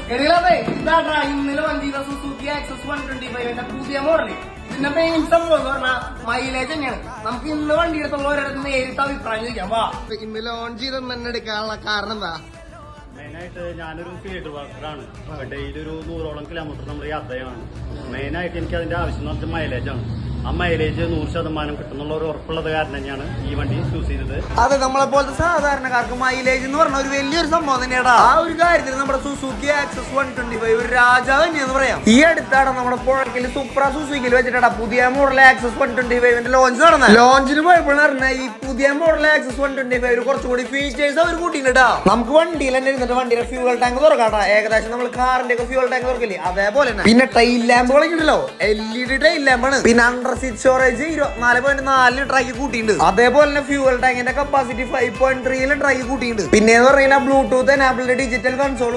ഇന്നലെ വണ്ടിയുടെ Suzuki access 125 പുതിയ മോഡല്. ഇതിന്റെ മെയിൻ സംഭവം എന്ന് പറഞ്ഞാൽ മൈലേജ് തന്നെയാണ്. നമുക്ക് ഇന്ന് വണ്ടി എടുത്തുള്ളവരുടെ നേരിട്ട് അഭിപ്രായം ചോദിക്കാം. വാ, ഇന്ന് ലോഞ്ച് ചെയ്ത് തന്നെ എടുക്കാനുള്ള കാരണം എന്താ? മെയിനായിട്ട് ഞാനൊരു ഫീൽഡ് വർക്കറാണ്. ഡെയിലി ഒരു 100ഓളം കിലോമീറ്റർ നമ്മൾ യാത്ര ചെയ്യണം. മെയിനായിട്ട് എനിക്ക് അതിന്റെ ആവശ്യം എന്ന് പറഞ്ഞാൽ മൈലേജാണ്. ആ മൈലേജ് 100% കിട്ടുന്നുള്ള ഒരു ഉറപ്പുള്ളത് കാരണം തന്നെയാണ് ഈ വണ്ടി ചൂസ് ചെയ്തത്. അതെ, നമ്മളെ പോലത്തെ സാധാരണക്കാർക്ക് മൈലേജ് എന്ന് പറഞ്ഞ ഒരു വലിയൊരു സംഭവം തന്നെയാണ്. ആ ഒരു കാര്യത്തിൽ നമ്മുടെ സുസുക്കി ആക്സസ് 125 ഒരു രാജാവ് തന്നെയെന്ന് പറയാം. ഈ അടുത്താണ് നമ്മുടെ പുഴക്കിൽ സൂപ്ര സുസുക്കിയിൽ വെച്ചിട്ടാ പുതിയ മോഡൽ ആക്സസ് 125 ലോഞ്ച് നടന്നത്. ലോഞ്ചിന് പോയപ്പോൾ പറഞ്ഞാൽ ഈ പുതിയ മോഡൽ ആക്സസ് 125 കുറച്ചുകൂടി ഫീച്ചേഴ്സ് അവർ കൂട്ടിയിട്ടാ. നമുക്ക് വണ്ടിയിൽ തന്നെ ഇരുന്നിട്ട് വണ്ടിയുടെ ഫ്യൂവൽ ടാങ്ക് തുറക്കാട്ടാ. ഏകദേശം നമ്മൾ കാറിന്റെ ഒക്കെ ഫ്യൂവൽ ടാങ്ക് തുറക്കില്ലേ അതേപോലെ തന്നെ. പിന്നെ ടൈൽ ലാമ്പുകളൊക്കെ ഉണ്ടല്ലോ, LED ടൈൽ ലാമ്പാണ്. പിന്നെ അണ്ടർ സീറ്റ് സ്റ്റോറേജ് 24.4 ലിറ്റർ ആക്കി കൂട്ടിയിട്ടുണ്ട്. അതേപോലെ തന്നെ ഫ്യൂവൽ ടാങ്കിന്റെ കപ്പാസിറ്റി 5.3 ലിറ്റർ ആക്കി കൂട്ടിയിട്ടുണ്ട്. പിന്നെ ബ്ലൂടൂത്ത് എനാബിൾഡ് ഡിജിറ്റൽ കൺസോൾ